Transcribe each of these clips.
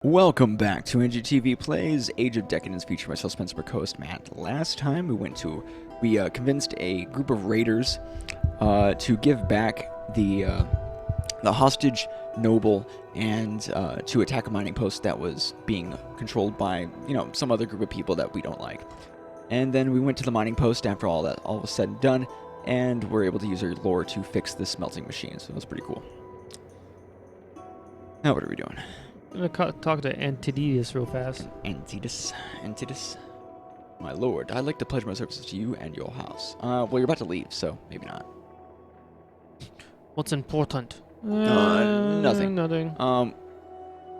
Welcome back to NGTV Plays Age of Decadence, featuring myself, Spencer, co-host Matt. Last time we convinced a group of raiders to give back the hostage noble and to attack a mining post that was being controlled by, some other group of people that we don't like. And then we went to the mining post after all was said and done, and we're able to use our lore to fix the smelting machine, so that's pretty cool. Now what are we doing? I'm gonna talk to Antidius real fast. Antidus. My lord, I'd like to pledge my services to you and your house. Well, you're about to leave, so maybe not. What's important? Nothing. Nothing.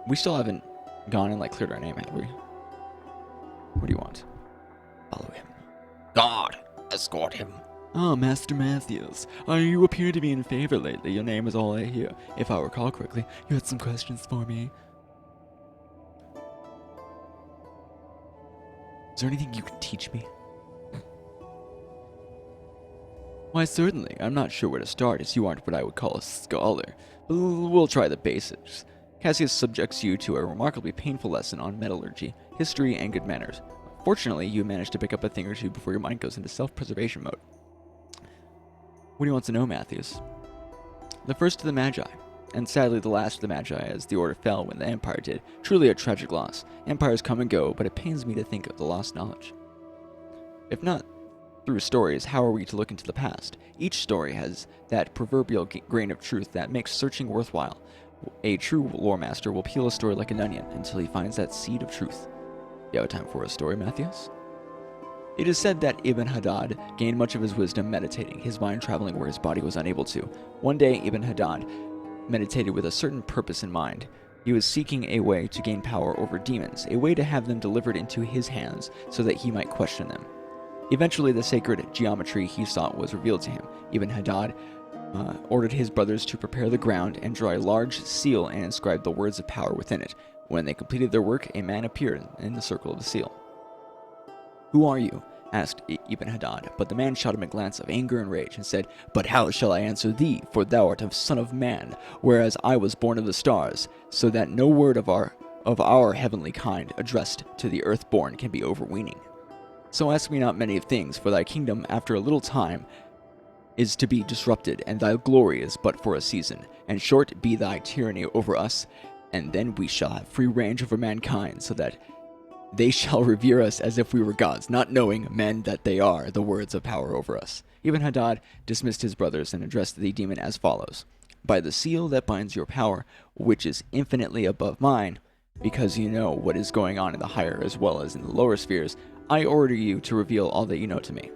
We still haven't gone and, cleared our name, have we? What do you want? Follow him. God, escort him. Ah, Master Matthews. You appear to be in favor lately. Your name is all I hear. If I recall correctly, you had some questions for me. Is there anything you can teach me? Why, certainly. I'm not sure where to start, as you aren't what I would call a scholar. But we'll try the basics. Cassius subjects you to a remarkably painful lesson on metallurgy, history, and good manners. Fortunately, you managed to pick up a thing or two before your mind goes into self-preservation mode. What do you want to know, Matthews? The first of the Magi, and sadly the last of the Magi, as the order fell when the Empire did. Truly a tragic loss. Empires come and go, but it pains me to think of the lost knowledge. If not through stories, how are we to look into the past? Each story has that proverbial grain of truth that makes searching worthwhile. A true lore master will peel a story like an onion until he finds that seed of truth. You have time for a story, Matthews? It is said that Ibn Haddad gained much of his wisdom meditating, his mind traveling where his body was unable to. One day, Ibn Haddad meditated with a certain purpose in mind. He was seeking a way to gain power over demons, a way to have them delivered into his hands so that he might question them. Eventually, the sacred geometry he sought was revealed to him. Ibn Haddad ordered his brothers to prepare the ground and draw a large seal and inscribe the words of power within it. When they completed their work, a man appeared in the circle of the seal. "Who are you?" asked Ibn Haddad, but the man shot him a glance of anger and rage and said, "But how shall I answer thee, for thou art a son of man, whereas I was born of the stars, so that no word of our heavenly kind addressed to the earth-born can be overweening. So ask me not many of things, for thy kingdom after a little time is to be disrupted, and thy glory is but for a season, and short be thy tyranny over us, and then we shall have free range over mankind, so that they shall revere us as if we were gods, not knowing, men, that they are the words of power over us." Ibn Haddad dismissed his brothers and addressed the demon as follows. "By the seal that binds your power, which is infinitely above mine, because you know what is going on in the higher as well as in the lower spheres, I order you to reveal all that you know to me."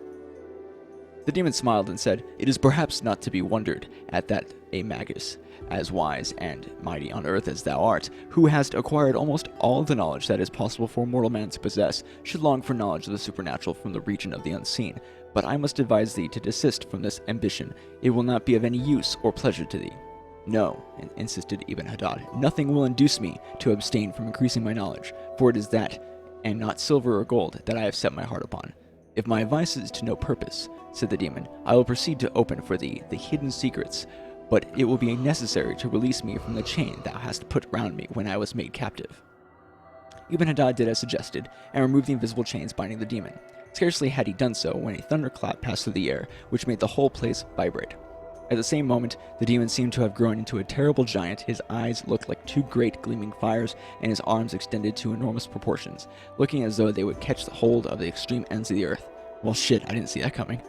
The demon smiled and said, "It is perhaps not to be wondered at that a magus, as wise and mighty on earth as thou art, who hast acquired almost all the knowledge that is possible for mortal man to possess, should long for knowledge of the supernatural from the region of the unseen. But I must advise thee to desist from this ambition. It will not be of any use or pleasure to thee." "No," insisted Ibn Haddad, "nothing will induce me to abstain from increasing my knowledge, for it is that, and not silver or gold, that I have set my heart upon." "If my advice is to no purpose," said the demon, "I will proceed to open for thee the hidden secrets, but it will be necessary to release me from the chain thou hast put round me when I was made captive." Ibn Haddad did as suggested, and removed the invisible chains binding the demon. Scarcely had he done so when a thunderclap passed through the air, which made the whole place vibrate. At the same moment, the demon seemed to have grown into a terrible giant. His eyes looked like two great gleaming fires, and his arms extended to enormous proportions, looking as though they would catch the hold of the extreme ends of the earth. Well, shit, I didn't see that coming.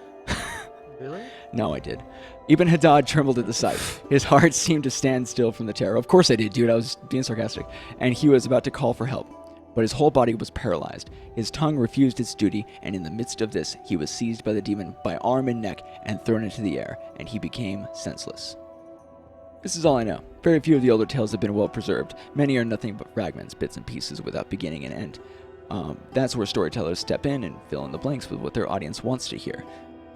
Really? No, I did. Ibn Haddad trembled at the sight. His heart seemed to stand still from the terror. Of course I did, dude. I was being sarcastic. And he was about to call for help. But his whole body was paralyzed. His tongue refused its duty, and in the midst of this, he was seized by the demon by arm and neck and thrown into the air, and he became senseless. This is all I know. Very few of the older tales have been well preserved. Many are nothing but fragments, bits and pieces without beginning and end. That's where storytellers step in and fill in the blanks with what their audience wants to hear.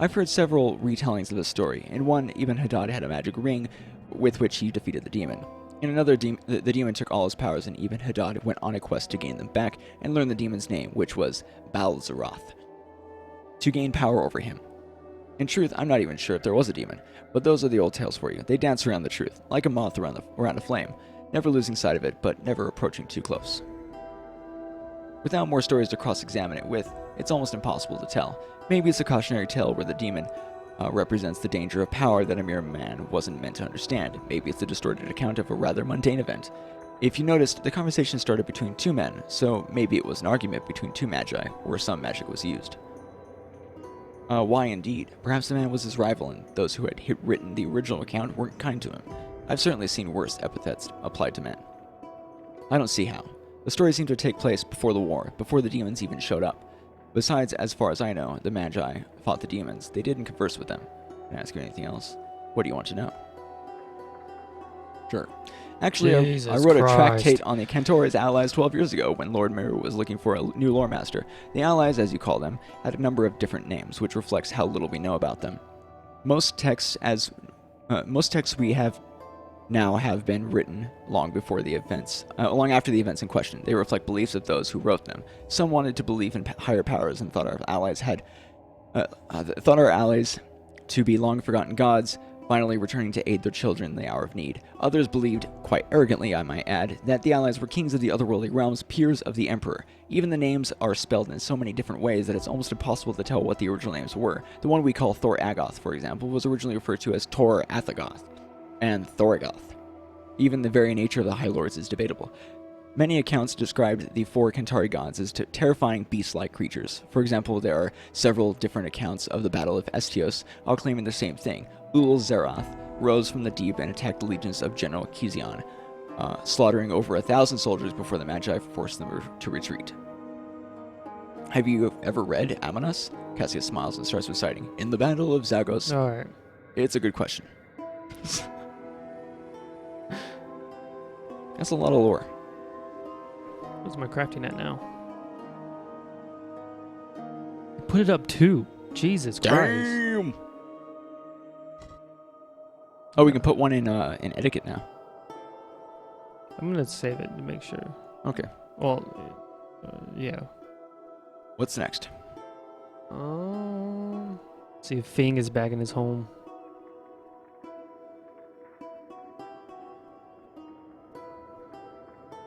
I've heard several retellings of the story. In one, Ibn Haddad had a magic ring with which he defeated the demon. In another, the demon took all his powers, and Ibn Haddad went on a quest to gain them back and learn the demon's name, which was Balzaroth, to gain power over him. In truth, I'm not even sure if there was a demon, but those are the old tales for you. They dance around the truth, like a moth around a flame. never losing sight of it, but never approaching too close. Without more stories to cross-examine it with, it's almost impossible to tell. Maybe it's a cautionary tale where the demon represents the danger of power that a mere man wasn't meant to understand. Maybe it's a distorted account of a rather mundane event. If you noticed, the conversation started between two men, so maybe it was an argument between two magi, where some magic was used. Why indeed? Perhaps the man was his rival, and those who had written the original account weren't kind to him. I've certainly seen worse epithets applied to men. I don't see how. The story seemed to take place before the war, before the demons even showed up. Besides, as far as I know, the Magi fought the demons. They didn't converse with them. Can I ask you anything else? What do you want to know? Sure. Actually, I wrote a tractate on the Cantora's allies 12 years ago when Lord Mirror was looking for a new lore master. The allies, as you call them, had a number of different names, which reflects how little we know about them. Most texts we have now have been written long after the events in question. They reflect beliefs of those who wrote them. Some wanted to believe in higher powers and thought our allies to be long forgotten gods, finally returning to aid their children in the hour of need. Others believed, quite arrogantly I might add, that the allies were kings of the otherworldly realms, peers of the emperor. Even the names are spelled in so many different ways that it's almost impossible to tell what the original names were. The one we call Thor Agoth, for example, was originally referred to as Tor Athagoth and Thorigoth. Even the very nature of the High Lords is debatable. Many accounts described the four Kantari gods as terrifying beast-like creatures. For example, there are several different accounts of the Battle of Estios, all claiming the same thing. Ul-Zerath rose from the deep and attacked the legions of General Kizion, slaughtering over 1,000 soldiers before the Magi forced them to retreat. Have you ever read Amonas? Cassius smiles and starts reciting, In the Battle of Zagos. Alright. It's a good question. That's a lot of lore. What's my crafting at now? Put it up too. Jesus Christ. Damn! Oh, we can put one in etiquette now. I'm gonna save it to make sure. Okay. Well, yeah. What's next? See if Fing is back in his home.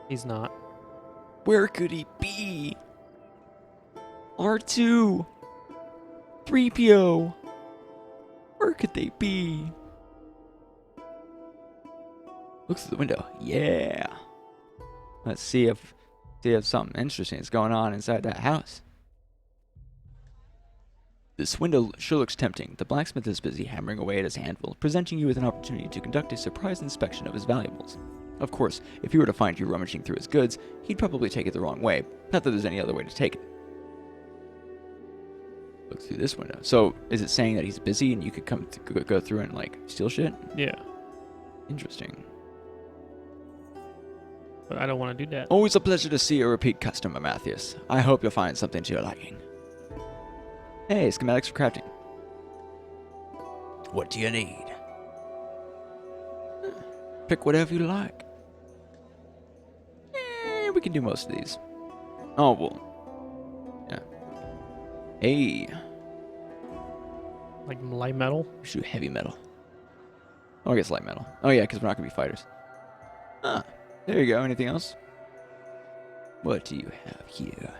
He's not. Where could he be? R2, 3PO. Where could they be? Looks through the window. Yeah. Let's see if something interesting is going on inside that house. This window sure looks tempting. The blacksmith is busy hammering away at his anvil, presenting you with an opportunity to conduct a surprise inspection of his valuables. Of course, if he were to find you rummaging through his goods, he'd probably take it the wrong way. Not that there's any other way to take it. Look through this window. So, is it saying that he's busy and you could come go through and, like, steal shit? Yeah. Interesting. But I don't want to do that. Always a pleasure to see a repeat customer, Matthias. I hope you'll find something to your liking. Hey, schematics for crafting. What do you need? Pick whatever you like. We can do most of these. Oh, well. Yeah. Hey. Like light metal? Shoot heavy metal. Oh, I guess light metal. Oh, yeah, because we're not going to be fighters. Ah, there you go. Anything else? What do you have here?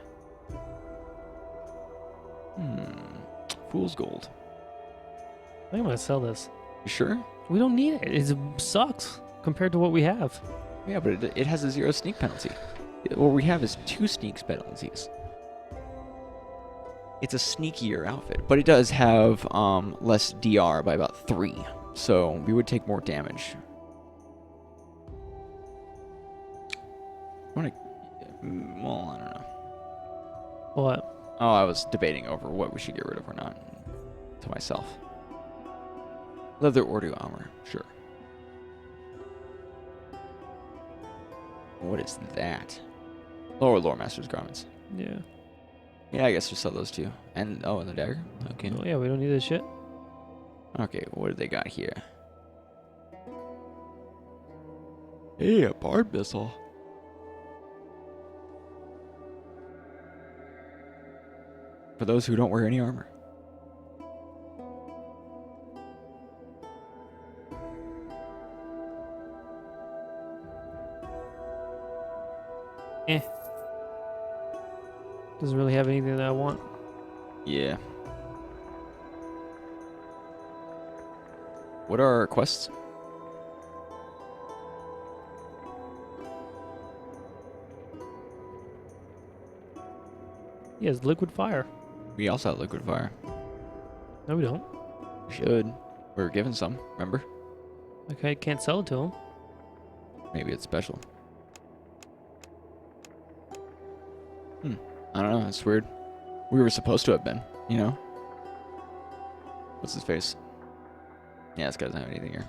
Fool's gold. I think I'm going to sell this. You sure? We don't need it. It sucks compared to what we have. Yeah, but it has a 0 sneak penalty. What we have is 2 sneak penalties. It's a sneakier outfit, but it does have less DR by about 3, so we would take more damage. Well, I don't know. What? Oh, I was debating over what we should get rid of or not. To myself. Leather Ordu armor, sure. What is that? Lower Lore Master's garments. Yeah. Yeah, I guess we'll sell those too. And the dagger. Okay. Oh yeah, we don't need this shit. Okay, what do they got here? Hey, a bard missile. For those who don't wear any armor. Doesn't really have anything that I want. Yeah. What are our quests? He has liquid fire. We also have liquid fire. No, we don't. We should. We were given some, remember? Okay, can't sell it to him. Maybe it's special. I don't know, it's weird. We were supposed to have been, you know? What's his face? Yeah, this guy doesn't have anything here.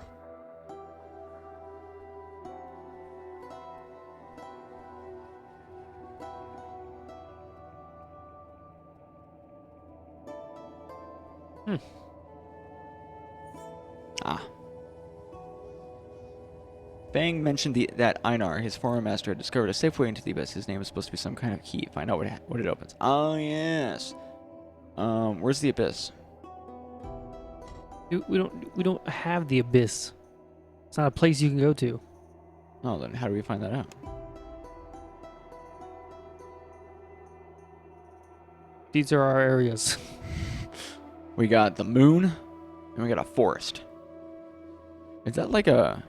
Ah. Fang mentioned that Einar, his former master, had discovered a safe way into the abyss. His name is supposed to be some kind of key. Find out what it opens. Oh, yes. Where's the abyss? Dude, we don't have the abyss. It's not a place you can go to. Oh, then how do we find that out? These are our areas. We got the moon, and we got a forest. Is that like a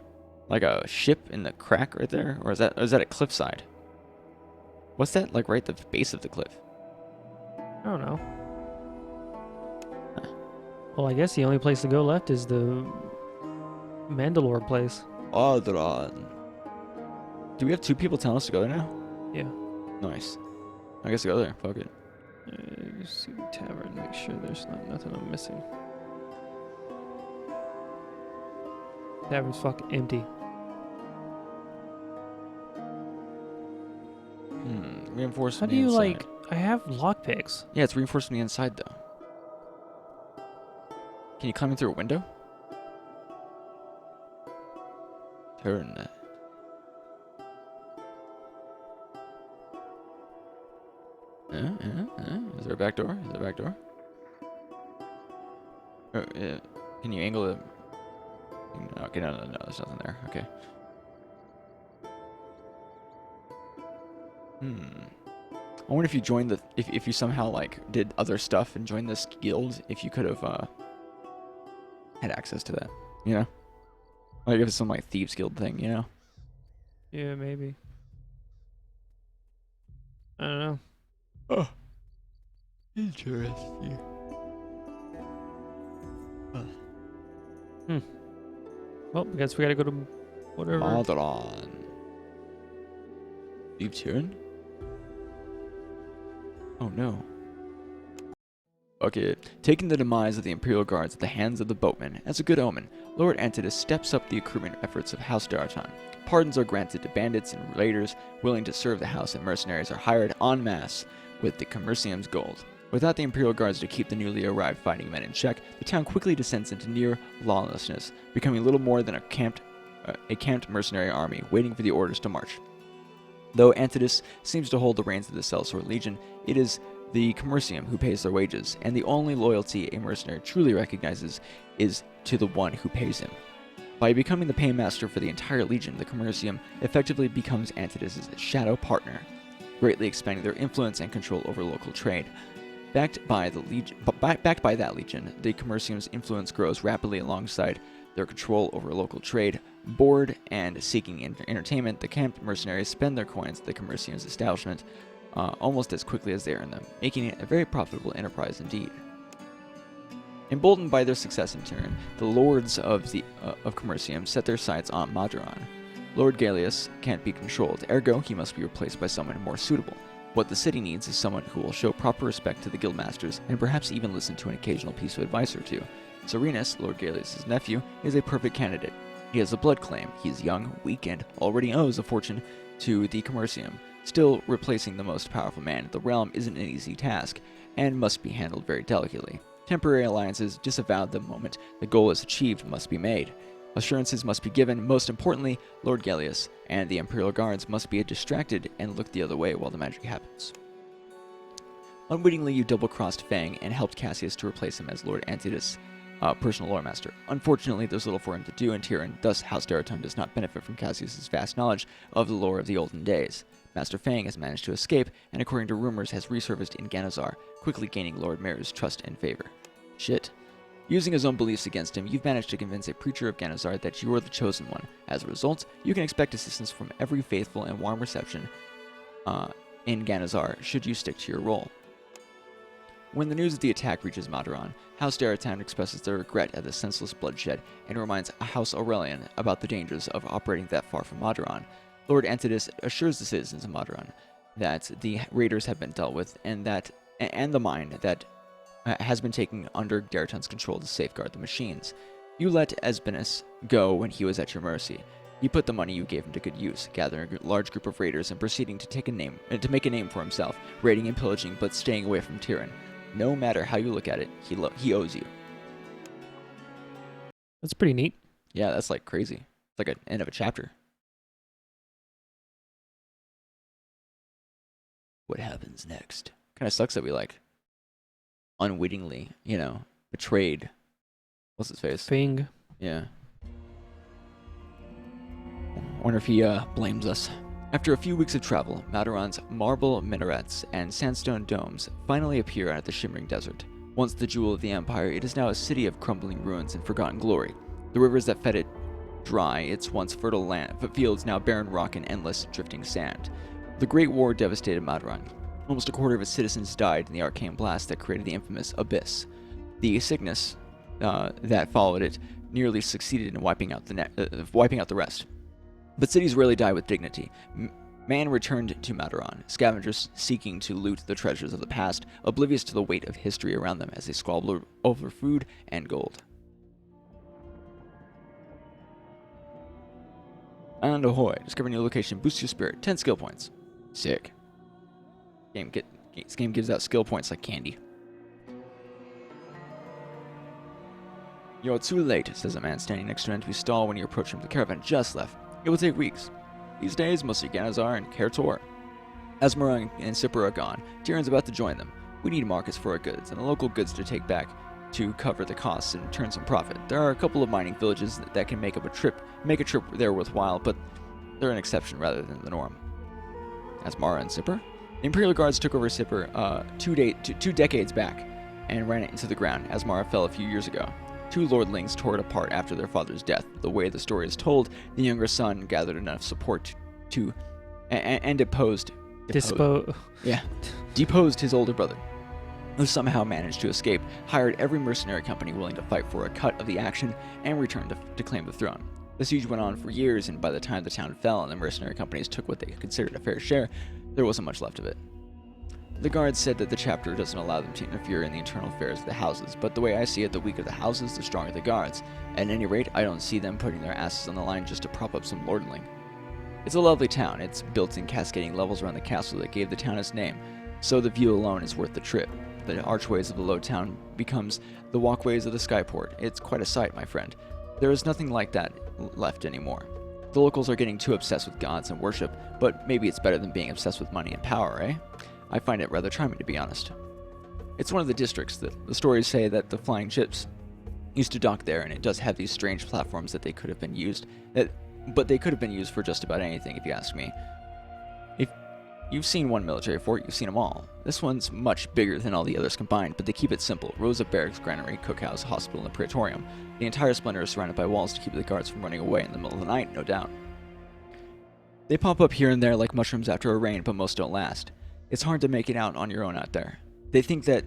ship in the crack right there, or is that a cliffside? What's that like right at the base of the cliff? I don't know. Well, I guess the only place to go left is the Mandalore place. Maadoran. Do we have 2 people telling us to go there now? Yeah. Nice. I guess go there. Fuck it. Just see the tavern, make sure there's nothing I'm missing. Tavern's fucking empty. Reinforced How from do the you inside. I have lockpicks. Yeah, it's reinforced from the inside though. Can you climb in through a window? Turn that. Is there a back door? Is there a back door? Oh, yeah. Can you angle it? Okay, no, there's nothing there. Okay. I wonder if you joined the if you somehow like did other stuff and joined this guild, if you could have had access to that, you know? Like if it's some like thieves guild thing, you know? Yeah, maybe. I don't know. Oh, interesting. Well, I guess we gotta go to whatever. Maadoran. Deep turn? Oh no. Okay, taking the demise of the Imperial Guards at the hands of the boatmen as a good omen, Lord Antidus steps up the recruitment efforts of House Daratan. Pardons are granted to bandits and raiders willing to serve the house, and mercenaries are hired en masse with the Commercium's gold. Without the Imperial Guards to keep the newly arrived fighting men in check, the town quickly descends into near lawlessness, becoming little more than a camped mercenary army waiting for the orders to march. Though Antidus seems to hold the reins of the Sellsword Legion, it is the Commercium who pays their wages, and the only loyalty a mercenary truly recognizes is to the one who pays him. By becoming the paymaster for the entire Legion, the Commercium effectively becomes Antidus' shadow partner, greatly expanding their influence and control over local trade. Backed by that Legion, the Commercium's influence grows rapidly alongside their control over local trade. Bored and seeking entertainment, the camped mercenaries spend their coins at the Commercium's establishment almost as quickly as they earn them, making it a very profitable enterprise indeed. Emboldened by their success in turn, the lords of Commercium set their sights on Maadoran. Lord Gallius can't be controlled, ergo he must be replaced by someone more suitable. What the city needs is someone who will show proper respect to the guildmasters and perhaps even listen to an occasional piece of advice or two. Serenus, Lord Gallius' nephew, is a perfect candidate. He has a blood claim, he is young, weak, and already owes a fortune to the Commercium. Still, replacing the most powerful man in the realm isn't an easy task, and must be handled very delicately. Temporary alliances disavowed the moment the goal is achieved must be made. Assurances must be given. Most importantly, Lord Gallius and the Imperial Guards must be distracted and look the other way while the magic happens. Unwittingly, you double-crossed Fang and helped Cassius to replace him as Lord Antidus' personal lore master. Unfortunately, there's little for him to do in Tyrion, thus House Daratan does not benefit from Cassius' vast knowledge of the lore of the olden days. Master Fang has managed to escape, and according to rumors has resurfaced in Ganazar, quickly gaining Lord Mayor's trust and favor. Shit. Using his own beliefs against him, you've managed to convince a preacher of Ganazar that you are the chosen one. As a result, you can expect assistance from every faithful and warm reception in Ganazar, should you stick to your role. When the news of the attack reaches Maadoran, House Daratan expresses their regret at the senseless bloodshed and reminds House Aurelian about the dangers of operating that far from Maadoran. Lord Antidus assures the citizens of Maadoran that the raiders have been dealt with and the mine that has been taken under Daratan's control to safeguard the machines. You let Esbinus go when he was at your mercy. He put the money you gave him to good use, gathering a large group of raiders and proceeding to make a name for himself, raiding and pillaging but staying away from Tyrann. No matter how you look at it, he owes you. That's pretty neat. Yeah, that's like crazy. It's like an end of a chapter. What happens next? Kind of sucks that we unwittingly, betrayed. What's his face? Fang. Yeah. Wonder if he blames us. After a few weeks of travel, Maadoran's marble minarets and sandstone domes finally appear out of the shimmering desert. Once the jewel of the Empire, it is now a city of crumbling ruins and forgotten glory. The rivers that fed it dry, its once fertile fields now barren rock and endless drifting sand. The Great War devastated Maadoran. Almost a quarter of its citizens died in the arcane blast that created the infamous Abyss. The sickness that followed it nearly succeeded in wiping out the rest. But cities rarely die with dignity. Man returned to Maadoran, scavengers seeking to loot the treasures of the past, oblivious to the weight of history around them as they squabble over food and gold. And ahoy, discover new location, boost your spirit, 10 skill points. Sick. This game gives out skill points like candy. You're too late, says a man standing next to an empty stall when you approach him. The caravan just left. It will take weeks. These days, mostly Ganazar and Kertor. Asmara and Sipper are gone. Tyrann's about to join them. We need markets for our goods, and the local goods to take back to cover the costs and turn some profit. There are a couple of mining villages that can make a trip there worthwhile, but they're an exception rather than the norm. Asmara and Sipper? The Imperial Guards took over Sipper 2 decades back and ran it into the ground. Asmara fell a few years ago. Two lordlings tore it apart after their father's death. The way the story is told, the younger son gathered enough support and deposed his older brother, who somehow managed to escape, hired every mercenary company willing to fight for a cut of the action, and returned to claim the throne. The siege went on for years, and by the time the town fell and the mercenary companies took what they considered a fair share, there wasn't much left of it. The guards said that the chapter doesn't allow them to interfere in the internal affairs of the houses, but the way I see it, the weaker the houses, the stronger the guards. At any rate, I don't see them putting their asses on the line just to prop up some lordling. It's a lovely town. It's built in cascading levels around the castle that gave the town its name, so the view alone is worth the trip. The archways of the low town becomes the walkways of the skyport. It's quite a sight, my friend. There is nothing like that left anymore. The locals are getting too obsessed with gods and worship, but maybe it's better than being obsessed with money and power, eh? I find it rather charming, to be honest. It's one of the districts that the stories say that the flying ships used to dock there, and it does have these strange platforms that they could have been used, but they could have been used for just about anything, if you ask me. If you've seen one military fort, you've seen them all. This one's much bigger than all the others combined, but they keep it simple. Rows of barracks, granary, cookhouse, hospital, and praetorium. The entire splendor is surrounded by walls to keep the guards from running away in the middle of the night, no doubt. They pop up here and there like mushrooms after a rain, but most don't last. It's hard to make it out on your own out there. They think they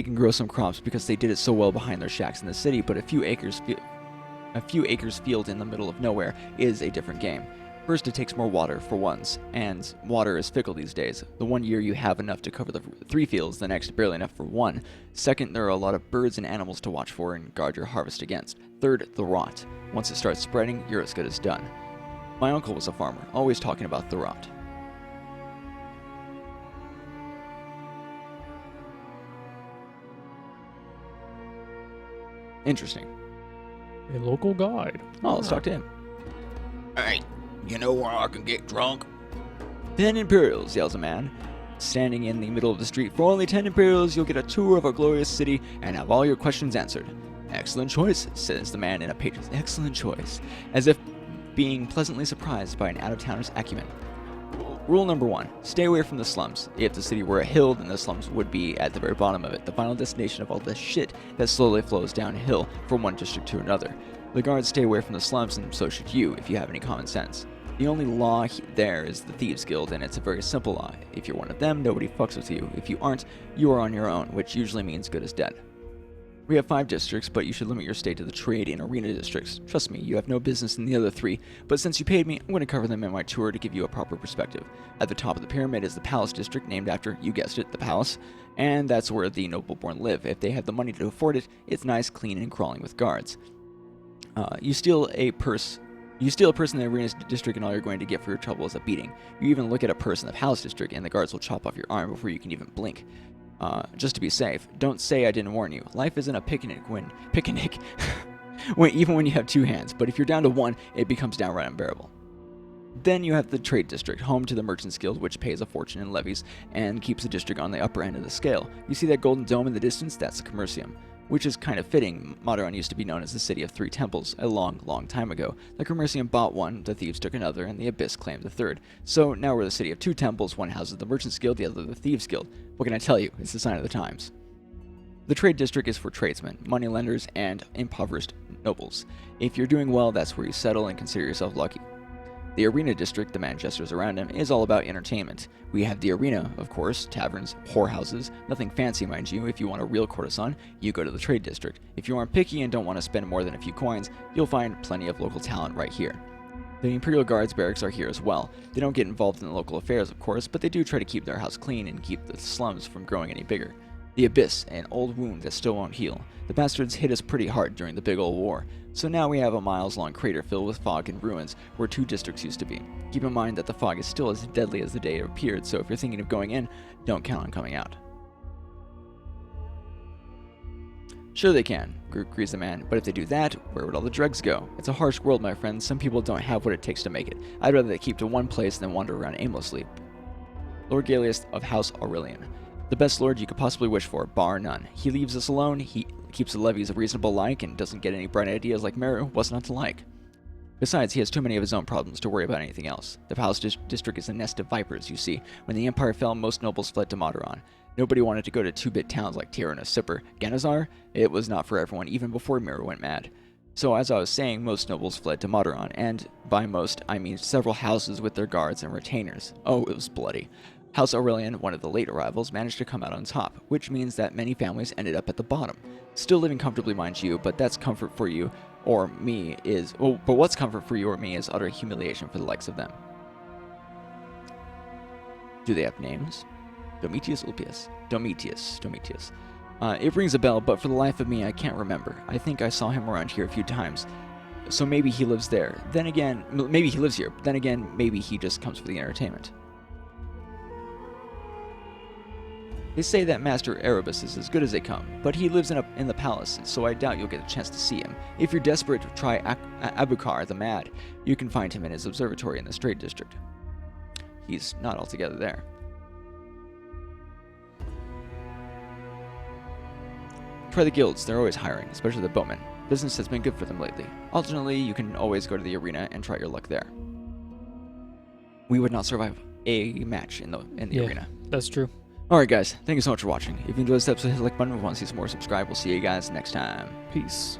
can grow some crops because they did it so well behind their shacks in the city, but a few acres field in the middle of nowhere is a different game. First, it takes more water for once, and water is fickle these days. The one year you have enough to cover the 3 fields, the next barely enough for 1. Second, there are a lot of birds and animals to watch for and guard your harvest against. Third, the rot. Once it starts spreading, you're as good as done. My uncle was a farmer, always talking about the rot. Interesting. A local guide. Oh, let's talk to him. Hey, you know where I can get drunk? 10 Imperials, yells a man, standing in the middle of the street. For only 10 Imperials, you'll get a tour of our glorious city and have all your questions answered. Excellent choice, says the man in a page's excellent choice, as if being pleasantly surprised by an out-of-towner's acumen. Rule number 1, stay away from the slums. If the city were a hill, then the slums would be at the very bottom of it, the final destination of all the shit that slowly flows downhill from one district to another. The guards stay away from the slums, and so should you, if you have any common sense. The only law there is the Thieves Guild, and it's a very simple law. If you're one of them, nobody fucks with you. If you aren't, you are on your own, which usually means good as dead. We have 5 districts, but you should limit your stay to the trade and arena districts. Trust me, you have no business in the other 3, but since you paid me, I'm going to cover them in my tour to give you a proper perspective. At the top of the pyramid is the Palace District, named after, you guessed it, the palace, and that's where the noble-born live. If they have the money to afford it, it's nice, clean, and crawling with guards. You steal a person in the arena district, and all you're going to get for your trouble is a beating. You even look at a purse in the Palace District, and the guards will chop off your arm before you can even blink. Just to be safe, don't say I didn't warn you. Life isn't a picnic even when you have 2 hands, but if you're down to 1, it becomes downright unbearable. Then you have the Trade District, home to the Merchants Guild, which pays a fortune in levies and keeps the district on the upper end of the scale. You see that golden dome in the distance? That's the Commercium. Which is kind of fitting. Maadoran used to be known as the City of 3 Temples a long, long time ago. The Commercium bought one, the Thieves took another, and the Abyss claimed the third. So now we're the City of 2 Temples, one houses the Merchants Guild, the other the Thieves Guild. What can I tell you? It's the sign of the times. The Trade District is for tradesmen, moneylenders, and impoverished nobles. If you're doing well, that's where you settle and consider yourself lucky. The Arena District, the man gestures around him, is all about entertainment. We have the arena, of course, taverns, whorehouses, nothing fancy, mind you. If you want a real courtesan, you go to the Trade District. If you aren't picky and don't want to spend more than a few coins, you'll find plenty of local talent right here. The Imperial Guards barracks are here as well. They don't get involved in the local affairs, of course, but they do try to keep their house clean and keep the slums from growing any bigger. The Abyss, an old wound that still won't heal. The bastards hit us pretty hard during the big old war, so now we have a miles-long crater filled with fog and ruins where 2 districts used to be. Keep in mind that the fog is still as deadly as the day it appeared, so if you're thinking of going in, don't count on coming out. Sure they can, agrees the man, but if they do that, where would all the dregs go? It's a harsh world, my friends. Some people don't have what it takes to make it. I'd rather they keep to one place than wander around aimlessly. Lord Gallius of House Aurelian. The best lord you could possibly wish for, bar none. He leaves us alone, he keeps the levies a reasonable like, and doesn't get any bright ideas like Meru. What's not to like? Besides, he has too many of his own problems to worry about anything else. The Palace District is a nest of vipers, you see. When the Empire fell, most nobles fled to Maadoran. Nobody wanted to go to 2-bit towns like Tirana Sipper. Ganazar? It was not for everyone, even before Meru went mad. So as I was saying, most nobles fled to Maadoran, and by most, I mean several houses with their guards and retainers. Oh, it was bloody. House Aurelian, one of the late arrivals, managed to come out on top, which means that many families ended up at the bottom. Still living comfortably, mind you, but that's comfort for you or me is... Well, but what's comfort for you or me is utter humiliation for the likes of them. Do they have names? Domitius Ulpius. Domitius. It rings a bell, but for the life of me, I can't remember. I think I saw him around here a few times. So maybe he lives there. Then again, maybe he lives here. Then again, maybe he just comes for the entertainment. They say that Master Erebus is as good as they come, but he lives in the palace, so I doubt you'll get a chance to see him. If you're desperate, try Abukar the Mad. You can find him in his observatory in the Trade District. He's not altogether there. Try the guilds, they're always hiring, especially the boatmen. Business has been good for them lately. Alternately, you can always go to the arena and try your luck there. We would not survive a match in the arena. That's true. Alright guys, thank you so much for watching. If you enjoyed this episode, hit the like button. If you want to see some more, subscribe. We'll see you guys next time. Peace.